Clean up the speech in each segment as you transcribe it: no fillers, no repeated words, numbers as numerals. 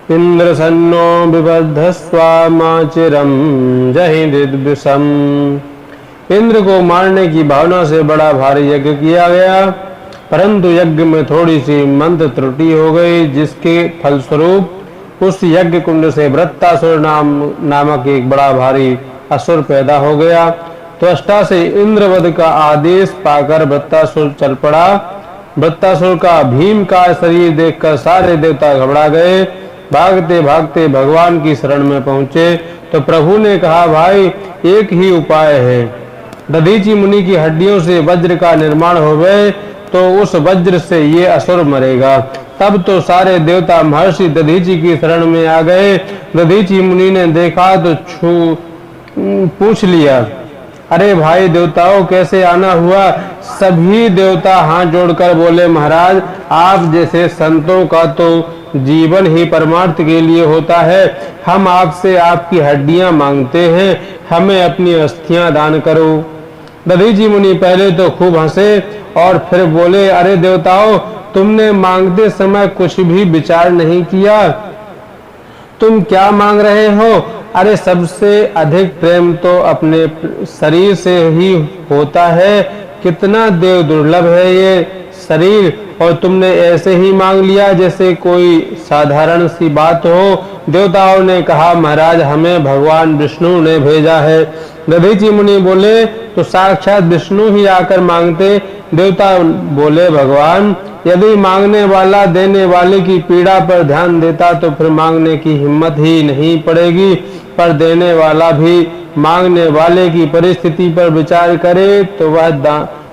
इंद्रसन्नो बिबद्धस्वा चिरम जहि दिद्विषम। इंद्र को मारने की भावना से बड़ा भारी यज्ञ किया गया, परंतु यज्ञ में थोड़ी सी मंत्र त्रुटि हो गई, जिसके फलस्वरूप उस यज्ञ कुंड से वृत्तासुर नामक एक बड़ा भारी असुर पैदा हो गया। त्वष्टा से इंद्रवध का आदेश पाकर वृत्तासुर चल पड़ा। वृत्तासुर का भीम का शरीर देखकर सारे देवता घबरा गए। भागते भागते भगवान की शरण में पहुंचे तो प्रभु ने कहा, भाई एक ही उपाय है। दधीचि मुनि की हड्डियों से वज्र का निर्माण होवे तो उस वज्र से ये असुर मरेगा। तब तो सारे देवता महर्षि दधीचि की शरण में आ गए। दधीचि मुनि ने देखा तो पूछ लिया, अरे भाई देवताओं कैसे आना हुआ? सभी देवता हाथ जोड़कर बोले, महाराज आप जैसे संतों का तो जीवन ही परमार्थ के लिए होता है। हम आपसे आपकी हड्डियां मांगते हैं, हमें अपनी अस्थियां दान करो। दधीचि मुनि पहले तो खूब हंसे और फिर बोले, अरे देवताओं तुमने मांगते समय कुछ भी विचार नहीं किया, तुम क्या मांग रहे हो? अरे सबसे अधिक प्रेम तो अपने शरीर से ही होता है। कितना देव दुर्लभ है ये शरीर, और तुमने ऐसे ही मांग लिया जैसे कोई साधारण सी बात हो। देवताओं ने कहा, महाराज हमें भगवान विष्णु ने भेजा है। दधीचि मुनि बोले, तो साक्षात विष्णु ही आकर मांगते। देवता बोले, भगवान यदि मांगने वाला देने वाले की पीड़ा पर ध्यान देता तो फिर मांगने की हिम्मत ही नहीं पड़ेगी, पर देने वाला भी मांगने वाले की परिस्थिति पर विचार करे तो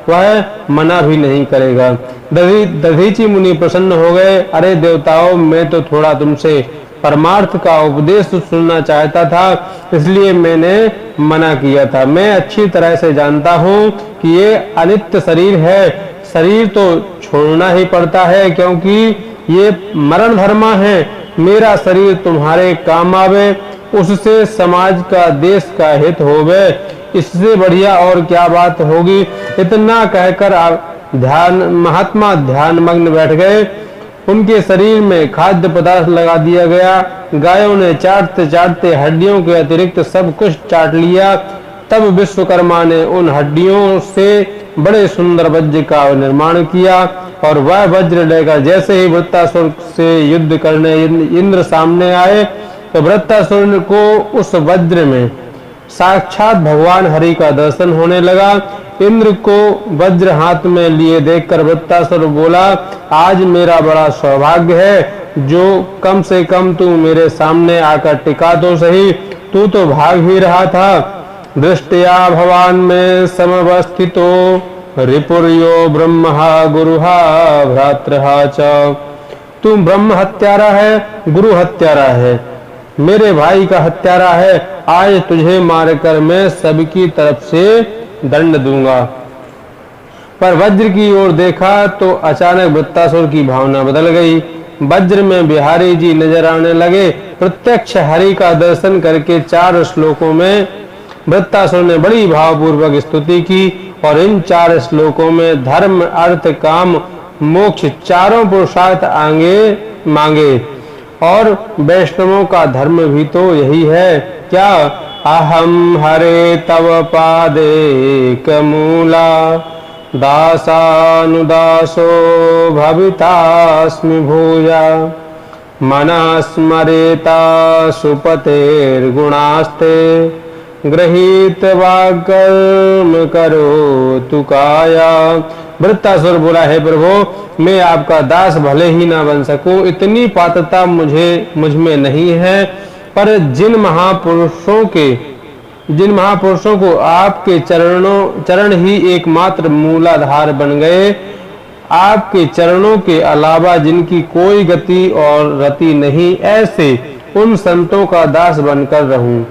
वह मना भी नहीं करेगा। दधीचि मुनि प्रसन्न हो गए। अरे देवताओं मैं तो थोड़ा तुमसे परमार्थ का उपदेश सुनना चाहता था, इसलिए मैंने मना किया था। मैं अच्छी तरह से जानता हूँ कि ये अनित्य शरीर है, शरीर तो छोड़ना ही पड़ता है क्योंकि ये मरण धर्मा है। मेरा शरीर तुम्हारे काम आवे, उससे समाज का देश का हित होवे, इससे बढ़िया और क्या बात होगी। इतना कहकर महात्मा ध्यान मग्न बैठ गए। उनके शरीर में खाद्य पदार्थ लगा दिया गया। गायों ने चाटते चाटते हड्डियों के अतिरिक्त सब कुछ चाट लिया। तब विश्वकर्मा ने उन हड्डियों से बड़े सुंदर वज्र का निर्माण किया और वह वज्र लेकर जैसे ही वृत्तासुर से युद्ध करने इंद्र सामने आए तो वृत्तासुर को उस वज्र में साक्षात भगवान हरि का दर्शन होने लगा। इंद्र को वज्र हाथ में लिए देखकर वृत्तासुर बोला, आज मेरा बड़ा सौभाग्य है जो कम से कम तू मेरे सामने आकर टिका तो सही, तू तो भाग ही रहा था। दृष्टया भवान में समवस्थितो रिपुर्यो ब्रह्महा गुरुहा भ्रातृहा च। तू ब्रह्म हत्यारा है, गुरु हत्यारा है, मेरे भाई का हत्यारा है। आज तुझे मारकर मैं सबकी तरफ से दंड दूंगा। पर वज्र की ओर देखा तो अचानक वृत्तासुर की भावना बदल गई। वज्र में बिहारी जी नजर आने लगे। प्रत्यक्ष हरि का दर्शन करके 4 श्लोकों में वृत्तासुर ने बड़ी भावपूर्वक स्तुति की और इन 4 श्लोकों में धर्म अर्थ काम मोक्ष चारों पुरुषार्थ आगे मांगे। और वैष्णवों का धर्म भी तो यही है क्या? अहम हरे तव पादे कमूला दासानुदासो भवितास्मि भूया मनः स्मरेता सुपतेर्गुणास्ते गृहीत्वा कर्म करो तु काया। वृत्तासुर बोला, है प्रभु मैं आपका दास भले ही ना बन सकूं, इतनी पात्रता मुझ में नहीं है, पर जिन महापुरुषों को आपके चरण ही एकमात्र मूलाधार बन गए, आपके चरणों के अलावा जिनकी कोई गति और रति नहीं, ऐसे उन संतों का दास बनकर रहूं।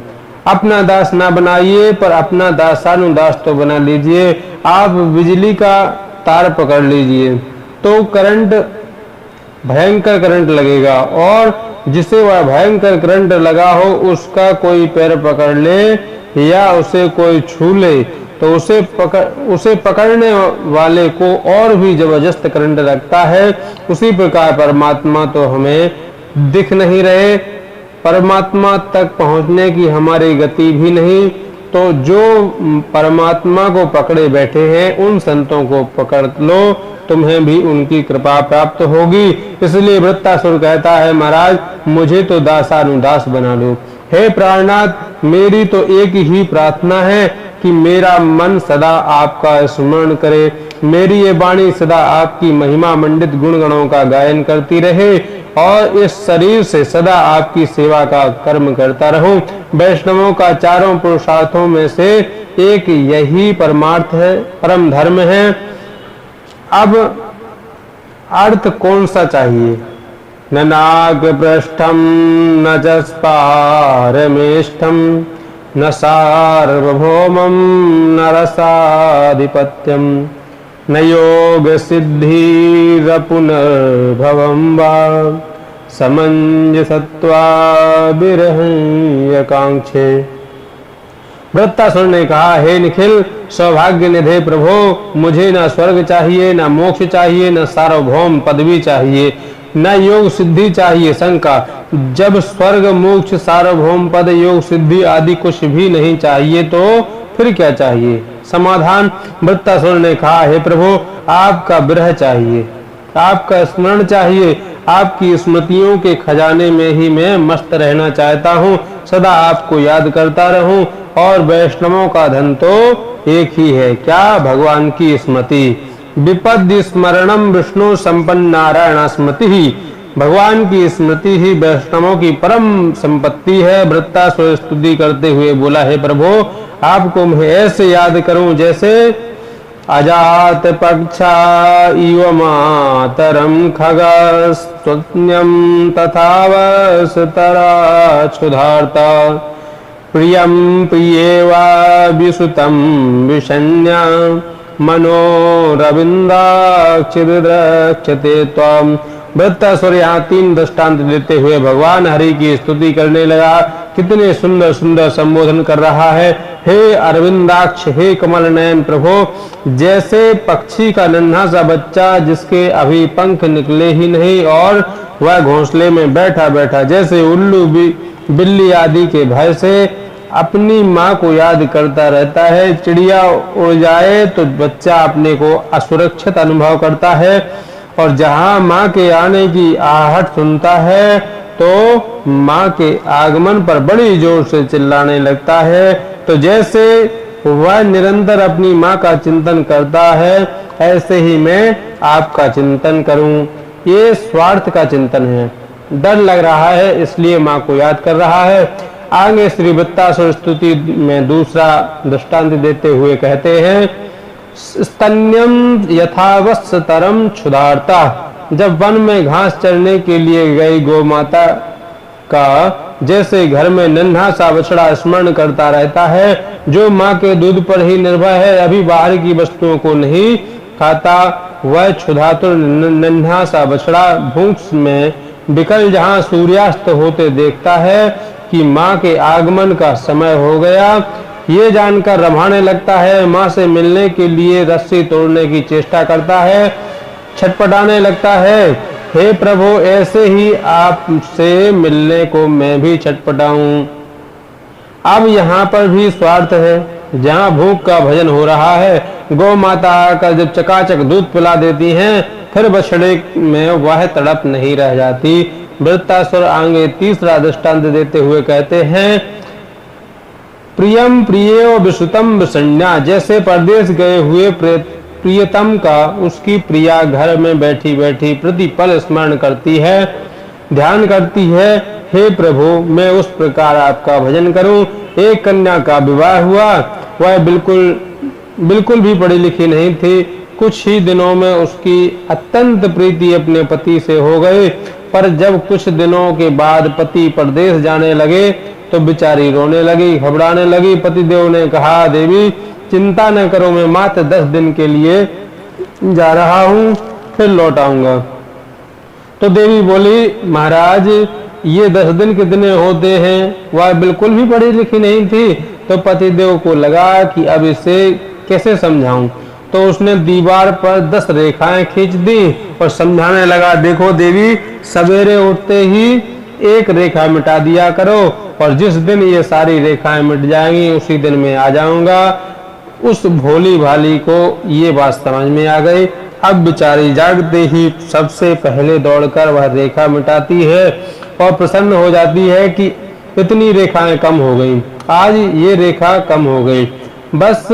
अपना दास ना बनाइए पर अपना दासानुदास तो बना लीजिए। आप बिजली का तार पकड़ लीजिए तो भयंकर करंट लगेगा, और जिसे वह भयंकर करंट लगा हो उसका कोई पैर पकड़ ले या उसे कोई छू ले तो उसे पकड़ने वाले को और भी जबरदस्त करंट लगता है। उसी प्रकार परमात्मा तो हमें दिख नहीं रहे, परमात्मा तक पहुंचने की हमारी गति भी नहीं, तो जो परमात्मा को पकड़े बैठे हैं उन संतों को पकड़ लो, तुम्हें भी उनकी कृपा प्राप्त होगी। इसलिए वृत्तासुर कहता है, महाराज मुझे तो दासानुदास बना लो। हे प्राणनाथ, मेरी तो एक ही प्रार्थना है कि मेरा मन सदा आपका स्मरण करे, मेरी ये वाणी सदा आपकी महिमा मंडित गुणगणों का गायन करती रहे और इस शरीर से सदा आपकी सेवा का कर्म करता रहूं। वैष्णवों का चारों पुरुषार्थों में से एक यही परमार्थ है, परम धर्म है। अब अर्थ कौन सा चाहिए? न नाग पृष्ठम न जस्पारमेष्ठम न सार्वभौमम न रसाधिपत्यम न योग सिद्धिरपुनर्भवं वा समंजसत्वा विरहंयकांक्षे। वृत्तासुर ने कहा, हे निखिल सौभाग्य निधे प्रभो, मुझे न स्वर्ग चाहिए, न मोक्ष चाहिए, न सार्वभौम पदवी चाहिए, न योग सिद्धि चाहिए। शंका, जब स्वर्ग मोक्ष सार्वभौम पद योग सिद्धि आदि कुछ भी नहीं चाहिए तो फिर क्या चाहिए? समाधान, वृत्तासुर ने कहा, हे प्रभु आपका विरह चाहिए, आपका स्मरण चाहिए, आपकी स्मृतियों के खजाने में ही मैं मस्त रहना चाहता हूँ, सदा आपको याद करता रहूं। और वैष्णवों का धन तो एक ही है, क्या? भगवान की स्मृति। विपद्य स्मरणम विष्णु संपन्न नारायण स्मृति ही, भगवान की स्मृति ही वैष्णवों की परम संपत्ति है। वृत्तासुर स्तुति करते हुए बोला, हे प्रभु आपको मैं ऐसे याद करूं जैसे अजात पक्षा इव मातरम खगस्त्वन्यम तथावस्तरा क्षुधार्ता प्रियं प्रियेवा विसुतं विषण्या मनोरविंदाक्षिद्रक्षते त्वम्। वृत्तासुर यहाँ 3 दृष्टांत देते हुए भगवान हरि की स्तुति करने लगा। कितने सुंदर सुंदर संबोधन कर रहा है। हे अरविंदाक्ष, हे कमल नयन प्रभु, जैसे पक्षी का नन्हा सा बच्चा जिसके अभी पंख निकले ही नहीं और वह घोंसले में बैठा बैठा जैसे उल्लू बिल्ली आदि के भय से अपनी माँ को याद करता रहता है, चिड़िया उड़ जाए तो बच्चा अपने को असुरक्षित अनुभव करता है और जहाँ माँ के आने की आहट सुनता है तो माँ के आगमन पर बड़ी जोर से चिल्लाने लगता है, तो जैसे वह निरंतर अपनी माँ का चिंतन करता है ऐसे ही मैं आपका चिंतन करूं। ये स्वार्थ का चिंतन है, डर लग रहा है इसलिए माँ को याद कर रहा है। आगे श्री वृत्तासुर स्तुति में दूसरा दृष्टांत देते हुए कहते हैं, स्तन्यम यथावत्सतरम क्षुधार्ता। जब वन में घास चरने के लिए गई गौ माता का जैसे घर में नन्हा सा बछड़ा स्मरण करता रहता है, जो माँ के दूध पर ही निर्भर है, अभी बाहर की वस्तुओं को नहीं खाता, वह क्षुधातुर नन्हा सा बछड़ा भूख में विकल जहाँ सूर्यास्त होते देखता है कि माँ के आगमन का समय हो गया, ये जानकर रमाने लगता है। माँ से मिलने के लिए रस्सी तोड़ने की चेष्टा करता है, छटपटाने लगता है, हे प्रभु ऐसे ही आपसे मिलने को मैं भी छटपटाऊं। अब यहाँ पर भी स्वार्थ है। जहाँ भूख का भजन हो रहा है, गौ माता आकर जब चकाचक दूध पिला देती हैं, फिर बछड़े में वह तड़प नहीं रह जाती। वृत्तासुर आगे तीसरा दृष्टांत देते हुए कहते हैं, प्रियम प्रियो विसुतम विषण्या। जैसे परदेश गए हुए प्रियतम का उसकी प्रिया घर में बैठी बैठी प्रतिपल स्मरण करती है, ध्यान करती है, हे प्रभु मैं उस प्रकार आपका भजन करूं। एक कन्या का विवाह हुआ, वह बिल्कुल भी पढ़ी लिखी नहीं थी। कुछ ही दिनों में उसकी अत्यंत प्रीति अपने पति से हो गई, पर जब कुछ दिनों के बाद पति परदेश जाने लगे तो बेचारी रोने लगी, घबराने लगी। पतिदेव ने कहा, देवी चिंता न करो, मैं मात्र 10 दिन के लिए जा रहा हूँ, फिर लौट आऊंगा। तो देवी बोली, महाराज ये 10 दिन कितने होते हैं? वह बिल्कुल भी पढ़ी लिखी नहीं थी। तो पतिदेव को लगा कि अब इसे कैसे समझाऊं, तो उसने दीवार पर 10 रेखाएं खींच दी और समझाने लगा, देखो देवी सवेरे उठते ही एक रेखा मिटा दिया करो, और जिस दिन ये सारी रेखाएं मिट जाएंगी उसी दिन मैं आ जाऊंगा। उस भोली भाली को ये बात समझ में आ गई। अब बेचारी जागते ही सबसे पहले दौड़कर वह रेखा मिटाती है और प्रसन्न हो जाती है कि इतनी रेखाएं कम हो गई, आज ये रेखा कम हो गई, बस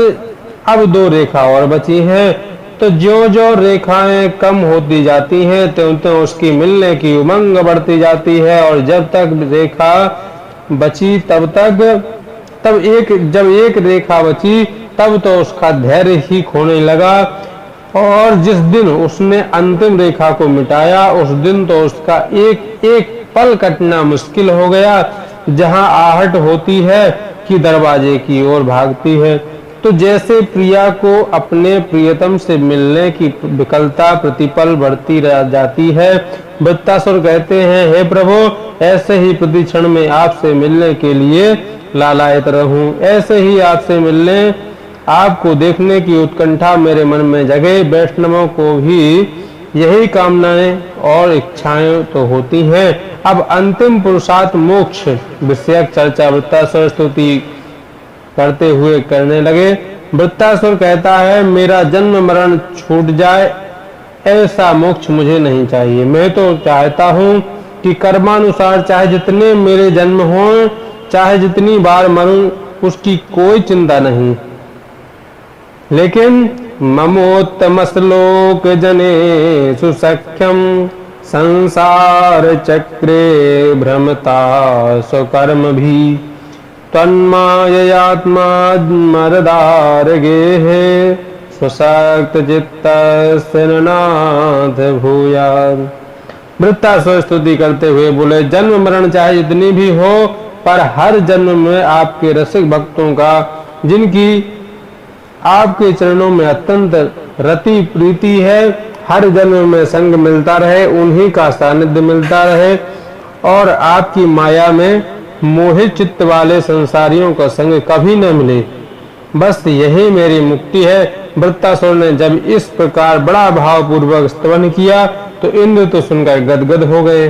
अब 2 रेखा और बची हैं। तो जो रेखाएं कम होती जाती हैं त्यों उसकी मिलने की उमंग बढ़ती जाती है, और जब तक रेखा बची जब एक रेखा बची तब तो उसका धैर्य ही खोने लगा, और जिस दिन उसने अंतिम रेखा को मिटाया उस दिन तो उसका एक एक पल कटना मुश्किल हो गया। जहां आहट होती है कि दरवाजे की ओर भागती है। तो जैसे प्रिया को अपने प्रियतम से मिलने की विकलता प्रतिपल बढ़ती रह जाती है, वृत्तासुर कहते हैं, हे प्रभु, ऐसे ही प्रति क्षण में आपसे मिलने के लिए लालायित रहूं, ऐसे ही आपसे मिलने, आपको देखने की उत्कंठा मेरे मन में जगे। वैष्णवों को भी यही कामनाएं और इच्छाएं तो होती हैं। अब अंतिम पुरुषार्थ मोक्ष विषयक चर्चा वृत्तासुर स्तुति करते हुए करने लगे। वृत्तासुर कहता है, मेरा जन्म मरण छूट जाए ऐसा मोक्ष मुझे नहीं चाहिए। मैं तो चाहता हूँ कि कर्मानुसार चाहे जितने मेरे जन्म हों, चाहे जितनी बार मरूं, उसकी कोई चिंता नहीं, लेकिन ममोत्तम श्लोक जने सुसख्यम संसार चक्रे भ्रमता स्वकर्म भी तन्माययात्मा मरदार गेहे स्वशक्त चित्तनाथ भूयात्। वृत्तासुर स्तुति करते हुए बोले, जन्म मरण चाहे जितनी भी हो, पर हर जन्म में आपके रसिक भक्तों का, जिनकी आपके चरणों में अत्यंत रति प्रीति है, हर जन्म में संग मिलता रहे, उन्हीं का सानिध्य मिलता रहे, और आपकी माया में मोहित चित्त वाले संसारियों का संग कभी न मिले, बस यही मेरी मुक्ति है। वृत्तासुर ने जब इस प्रकार बड़ा भावपूर्वक स्तवन किया तो इंद्र तो सुनकर गदगद हो गए।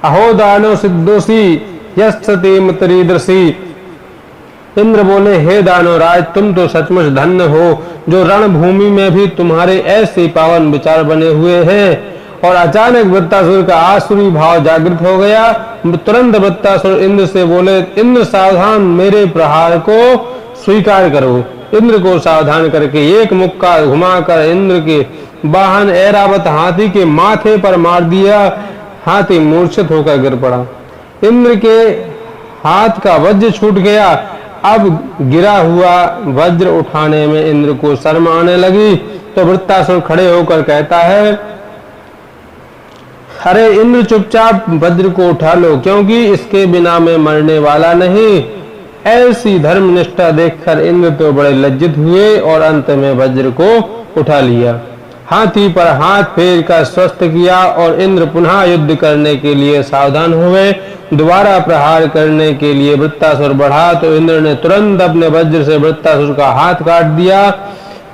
अहो दानव सिद्धोसी यस्ते मतरीदृषि। इंद्र बोले, हे दानवराज, तुम तो सचमुच धन्य हो जो रणभूमि में भी तुम्हारे ऐसे पावन विचार बने हुए हैं। और अचानक वृत्तासुर का आसुरी भाव जागृत हो गया। तुरंत वृत्तासुर इंद्र से बोले, इंद्र सावधान, मेरे प्रहार को स्वीकार करो। इंद्र को सावधान करके एक मुक्का घुमाकर इंद्र के वाहन ऐरावत हाथी के माथे पर मार दिया। हाथी मूर्छित होकर गिर पड़ा। इंद्र के हाथ का वज्र छूट गया। अब गिरा हुआ वज्र उठाने में इंद्र को शर्म आने लगी। तो वृत्तासुर खड़े होकर कहता है, अरे इंद्र, चुपचाप वज्र को उठा लो, क्योंकि इसके बिना मैं मरने वाला नहीं। ऐसी धर्मनिष्ठा देखकर इंद्र तो बड़े लज्जित हुए और अंत में वज्र को उठा लिया। हाथी पर हाथ फेर कर स्वस्थ किया और इंद्र पुनः युद्ध करने के लिए सावधान हुए। दोबारा प्रहार करने के लिए वृत्तासुर बढ़ा तो इंद्र ने तुरंत अपने वज्र से वृत्तासुर का हाथ काट दिया।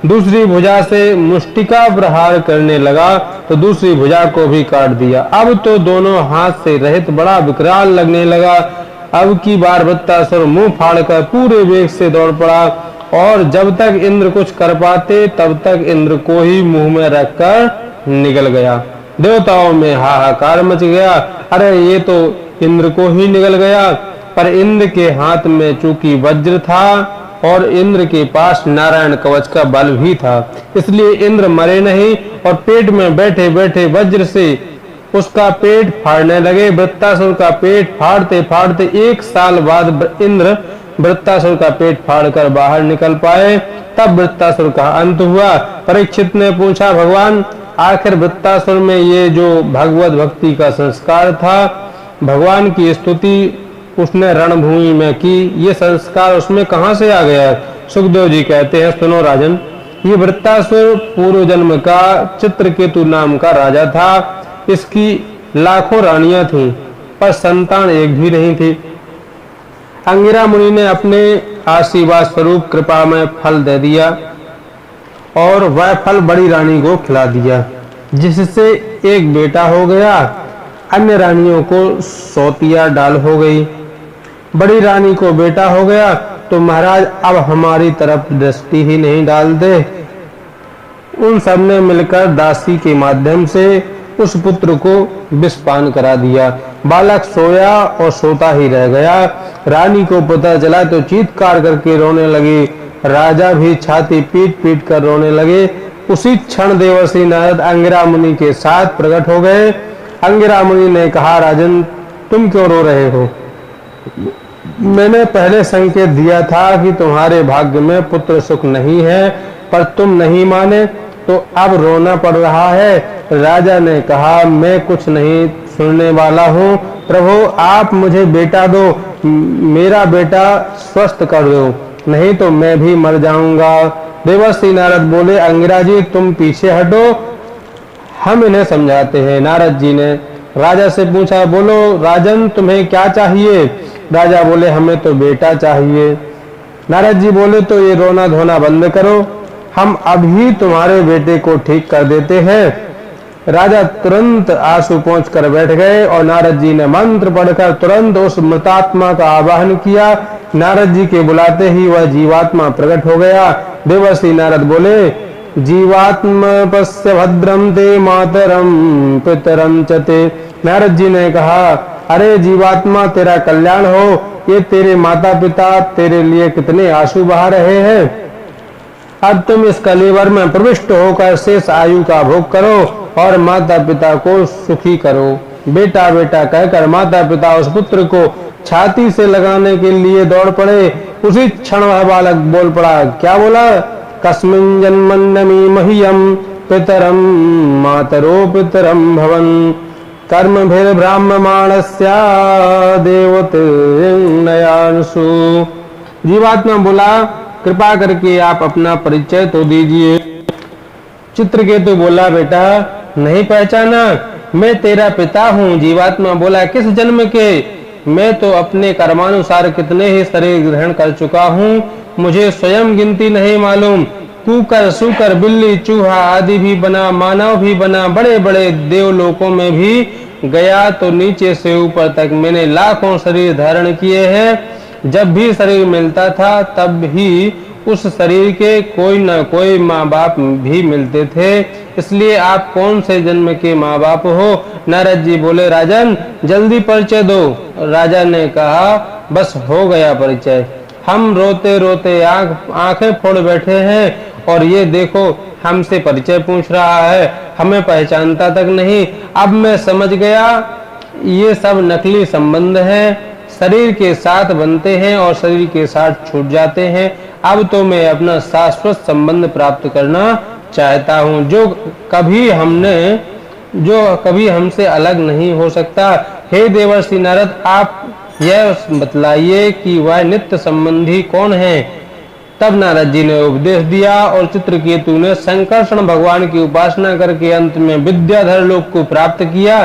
दूसरी भुजा से मुष्टिका प्रहार करने लगा तो दूसरी भुजा को भी काट दिया। अब तो दोनों हाथ से रहित बड़ा विकराल लगने लगा। अब की बार वृत्तासुर मुंह फाड़कर पूरे वेग से दौड़ पड़ा और जब तक इंद्र कुछ कर पाते तब तक इंद्र को ही मुंह में रखकर निगल गया। देवताओं में हाहाकार मच गया। अरे ये तो इंद्र को ही निगल गया। पर इंद्र के हाथ में चूंकि वज्र था और इंद्र के पास नारायण कवच का बल भी था, इसलिए इंद्र मरे नहीं और पेट में बैठे बैठे वज्र से उसका पेट फाड़ने लगे। वृत्तासुर का पेट फाड़ते फाड़ते 1 साल बाद इंद्र वृत्तासुर का पेट फाड़कर बाहर निकल पाए। तब वृत्तासुर का अंत हुआ। परीक्षित ने पूछा, भगवान, आखिर वृत्तासुर में ये जो भगवत भक्ति का संस्कार था, भगवान की स्तुति उसने रणभूमि में की, ये संस्कार उसमें कहां से आ गया? सुखदेव जी कहते हैं, सुनो राजन, ये वृत्तासुर पूर्व जन्म का चित्रकेतु नाम का राजा था। इसकी लाखों रानियां थीं पर संतान एक भी नहीं थी। अंगिरा मुनि ने अपने आशीर्वाद स्वरूप कृपा में फल दे दिया और वह फल बड़ी रानी को खिला दिया, जिससे एक बेटा हो गया। अन्य रानियों को सौतिया डाल हो गई। बड़ी रानी को बेटा हो गया तो महाराज अब हमारी तरफ दृष्टि ही नहीं डालते। उन सब ने मिलकर दासी के माध्यम से उस पुत्र को विषपान करा दिया। बालक सोया और सोता ही रह गया। रानी को पता चला तो चीत्कार करके रोने लगी। राजा भी छाती पीट पीट कर रोने लगे। उसी क्षण देवर्षि नारद अंगिरा मुनि के साथ प्रकट हो गए। अंगिरा मुनि ने कहा, राजन तुम क्यों रो रहे हो? मैंने पहले संकेत दिया था कि तुम्हारे भाग्य में पुत्र सुख नहीं है, पर तुम नहीं माने तो अब रोना पड़ रहा है। राजा ने कहा, मैं कुछ नहीं सुनने वाला हूँ। प्रभु आप मुझे बेटा दो, मेरा बेटा स्वस्थ कर दो, नहीं तो मैं भी मर जाऊंगा। देवर्षि नारद बोले, अंगिरा जी तुम पीछे हटो, हम इन्हें समझाते हैं। नारद जी ने राजा से पूछा, बोलो राजन तुम्हें क्या चाहिए? राजा बोले, हमें तो बेटा चाहिए। नारद जी बोले, तो ये रोना धोना बंद करो, हम अभी तुम्हारे बेटे को ठीक कर देते हैं। राजा तुरंत आंसू पोंछ कर बैठ गए और नारद जी ने मंत्र पढ़कर तुरंत उस मृतात्मा का आवाहन किया। नारद जी के बुलाते ही वह जीवात्मा प्रकट हो गया। देवर्षि नारद बोले, जीवात्मा पश्य भद्रम ते मातरम पितरम चते। नारद जी ने कहा, अरे जीवात्मा तेरा कल्याण हो, ये तेरे माता पिता तेरे लिए कितने आंसू बहा रहे हैं। अब तुम इस कलेवर में प्रविष्ट होकर शेष आयु का भोग करो और माता पिता को सुखी करो। बेटा बेटा कहकर माता पिता उस पुत्र को छाती से लगाने के लिए दौड़ पड़े। उसी क्षण वह बालक बोल पड़ा। क्या बोला? कस्मिन् जन्मन्नमि मह्यम पितरम मातरो पितरम भवन कर्म भेद ब्राह्ममाणस्या देवते नयानसु। जीवात्मा बोला, कृपा करके आप अपना परिचय तो दीजिए। चित्रकेतु बोला, बेटा नहीं पहचाना, मैं तेरा पिता हूँ। जीवात्मा बोला, किस जन्म के? मैं तो अपने कर्मानुसार कितने ही शरीर ग्रहण कर चुका हूँ, मुझे स्वयं गिनती नहीं मालूम। कुकर सुकर बिल्ली चूहा आदि भी बना, मानव भी बना, बड़े बड़े देवलोकों में भी गया तो नीचे से ऊपर तक मैंने लाखों शरीर धारण किए हैं। जब भी शरीर मिलता था तब ही उस शरीर के कोई न कोई माँ बाप भी मिलते थे। इसलिए आप कौन से जन्म के माँ बाप हो? नारद जी बोले, राजन जल्दी परिचय दो। राजा ने कहा, बस हो गया परिचय। हम रोते रोते आंखें फोड़ बैठे हैं और ये देखो हमसे परिचय पूछ रहा है, हमें पहचानता तक नहीं। अब मैं समझ गया ये सब नकली संबंध हैं, शरीर के साथ बनते हैं और शरीर के साथ छूट जाते हैं। अब तो मैं अपना शाश्वत संबंध प्राप्त करना चाहता हूँ, जो कभी हमसे अलग नहीं हो सकता। हे देवर्षि नारद, आप यह बतलाइए कि वह नित्य संबंधी कौन है? तब नारद जी ने उपदेश दिया और चित्रकेतु ने संकर्षण भगवान की उपासना करके अंत में विद्याधर लोक को प्राप्त किया।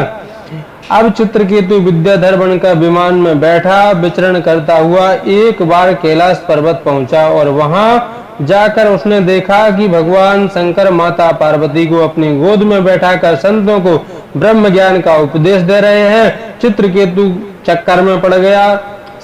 अब चित्रकेतु विद्याधर बनकर विमान में बैठा विचरण करता हुआ एक बार कैलाश पर्वत पहुंचा और वहां जाकर उसने देखा कि भगवान शंकर माता पार्वती को अपनी गोद में बैठाकर संतों को ब्रह्म ज्ञान का उपदेश दे रहे हैं। चित्रकेतु चक्कर में पड़ गया।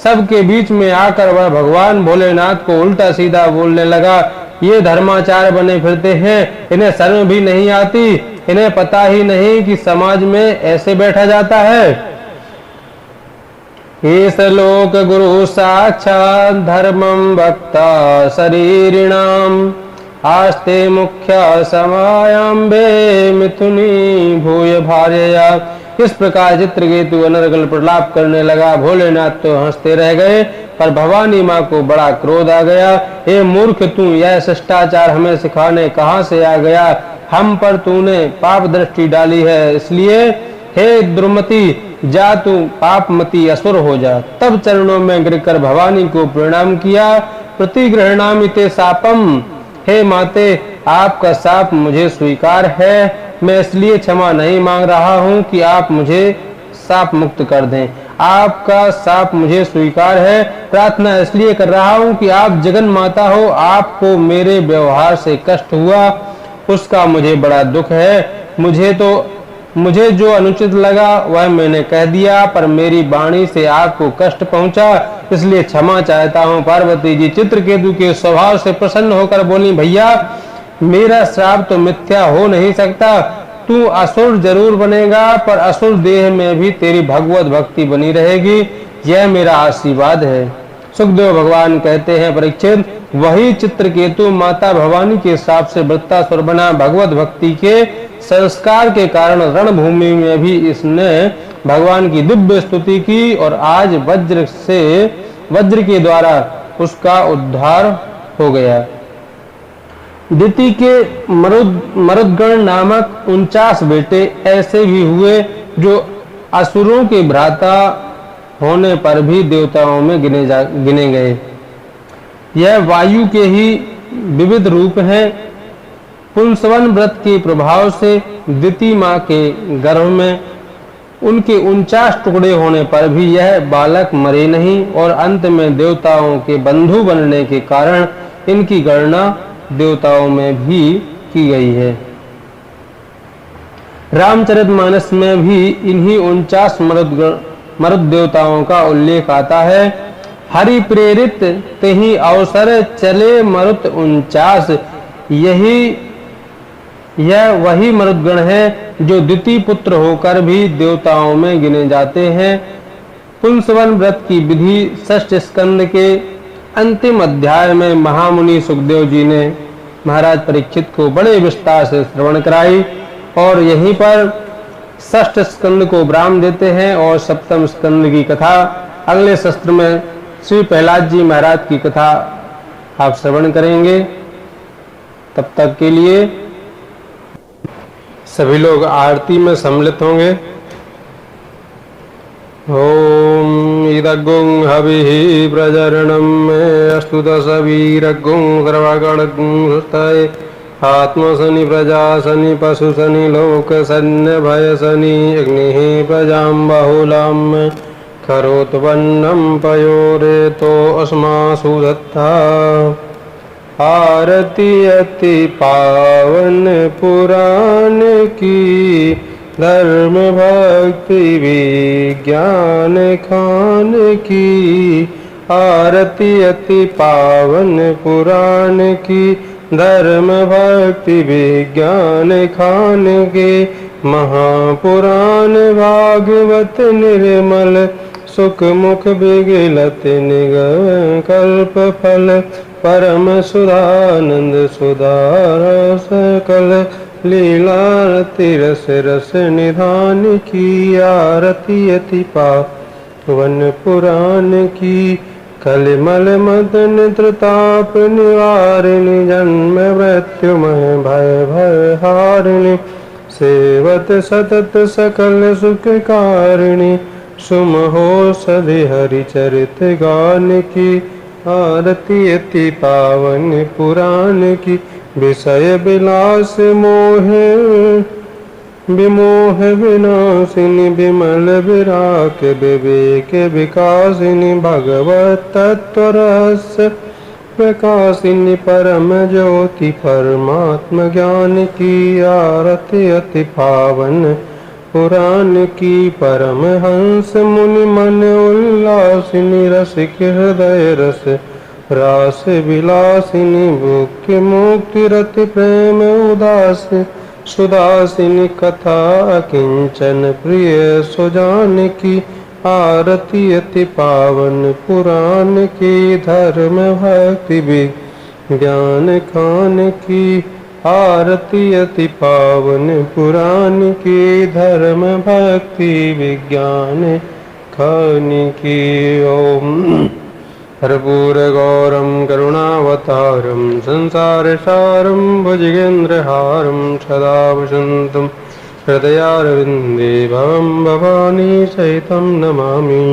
सबके बीच में आकर वह भगवान भोलेनाथ को उल्टा सीधा बोलने लगा। ये धर्माचार बने फिरते हैं, इन्हें शर्म भी नहीं आती, इन्हें पता ही नहीं कि समाज में ऐसे बैठा जाता है। एस लोक गुरु साक्षात् धर्मं वक्ता शरीरिणाम आस्ते मुख्य समायाम्बे मिथुनी भूय भार्यया। इस प्रकार चित्रकेतु अनर्गल प्रलाप करने लगा। भोलेनाथ तो हंसते रह गए, पर भवानी माँ को बड़ा क्रोध आ गया। हे मूर्ख, तू यह शिष्टाचार हमें सिखाने कहाँ से आ गया? हम पर तूने पाप दृष्टि डाली है, इसलिए हे द्रुमति जा, तू पापमती असुर हो जा। तब चरणों में गिरकर भवानी को प्रणाम किया। प्रतिगृहणामिते शापम, हे माते आपका शाप मुझे स्वीकार है। मैं इसलिए क्षमा नहीं मांग रहा हूँ कि आप मुझे शाप मुक्त कर दें, आपका शाप मुझे स्वीकार है। प्रार्थना इसलिए कर रहा हूँ कि आप जगन माता हो, आपको मेरे व्यवहार से कष्ट हुआ, उसका मुझे बड़ा दुख है। मुझे तो मुझे जो अनुचित लगा वह मैंने कह दिया, पर मेरी वाणी से आपको कष्ट पहुंचा, इसलिए क्षमा चाहता हूं। पार्वती जी चित्रकेतु के स्वभाव से प्रसन्न होकर बोली, भैया मेरा श्राप तो मिथ्या हो नहीं सकता। तू असुर जरूर बनेगा, पर असुर देह में भी तेरी भगवत भक्ति बनी रहेगी, यह मेरा आशीर्वाद है। सुखदेव भगवान कहते हैं, परीक्षित वही चित्रकेतु माता भवानी के श्राप से वृत्तासुर बना। भगवत भक्ति के संस्कार के कारण रणभूमि में भी इसने भगवान की दिव्य स्तुति की और आज वज्र के द्वारा उसका उद्धार हो गया। दिति के मरुदगण नामक 49 बेटे ऐसे भी हुए जो असुरों के भ्राता होने पर भी देवताओं में गिने गए। यह वायु के ही विविध रूप हैं। पुंसवन व्रत के प्रभाव से दिति माँ के गर्भ में उनके 49 टुकड़े होने पर भी यह बालक मरे नहीं और अंत में देवताओं के बंधु बनने के कारण इनकी गणना देवताओं में भी की गई है। रामचरितमानस में भी इन्हीं 49 मरुद देवताओं का उल्लेख आता है। हरि प्रेरित तेहि अवसर चले मरुत 49, यह वही मरुदगण है जो द्वितीय पुत्र होकर भी देवताओं में गिने जाते हैं। पुंसवन व्रत की विधि 6ठ स्कंद के अंतिम अध्याय में महामुनि सुखदेव जी ने महाराज परीक्षित को बड़े विस्तार से श्रवण कराई और यहीं पर 6ठ स्कंद को विराम देते हैं और 7वें स्कंद की कथा अगले शस्त्र में श्री प्रहलाद जी महाराज की कथा आप श्रवण करेंगे। तब तक के लिए सभी लोग आरती में सम्मिलित होंगे। ओम इदगुं हविः प्रजरणं अस्तु दशवीरगुं सर्वगणगुं सुस्ताय आत्मसनि प्रजासनि पशुसनि लोकसन्य भयसनि अग्निः प्रजां बहुलां करोत्पन्नं पयोरेतो अस्मासु दत्ता। आरती अति पावन पुराण की धर्म भक्ति विज्ञान खान की। आरती अति पावन पुराण की धर्म भक्ति विज्ञान खान के। महापुराण भागवत निर्मल सुख मुख बिगलत निगम कल्प फल। परम सुधानंद सुधार सकल लीलारति रस रस निधान की। आरती अति पावन पुराण की। कलिमल मदन त्रिताप निवारिणी जन्म मृत्युमय भय भय हारिणी। सेवत सतत सकल सुख कारिणी। सुमहो सधि हरि चरित गान की। आरती अति पावन पुराण की। विषय विलास मोह विमोह विनाशिनी विमल विराक विवेक विकासिनी। भगवत तत्व रहस्य प्रकाशिनी परम ज्योति परमात्म ज्ञान की। आरती अति पावन पुराण की। परम हंस मुनि मन उल्लासिनी रसिक हृदय रस रास विलासिनी। भुक्ति मुक्ति रति प्रेम उदास सुदासिनी। कथा किंचन प्रिय सुजान की। आरती अति पावन पुराण की। धर्म भक्ति विज्ञान खान की। आरती अति पावन पुराण की। धर्म भक्ति विज्ञान खान की। ओम कर्पूर गौरम करुणावतारम संसार सारम भुजगेन्द्रहारम सदा वसंतम हृदयारविंदे भवम भवानी सहितं नमामि।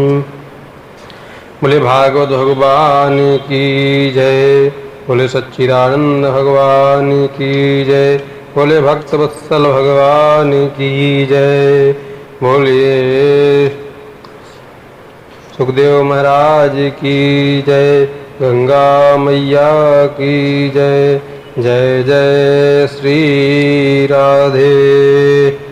बोले भागवत भगवान की जय। बोले सच्चिदानंद भगवान की जय। बोले भक्त वत्सल भगवान की जय। बोलिए सुखदेव महाराज की जय। गंगा मैया की जय। जय जय श्री राधे।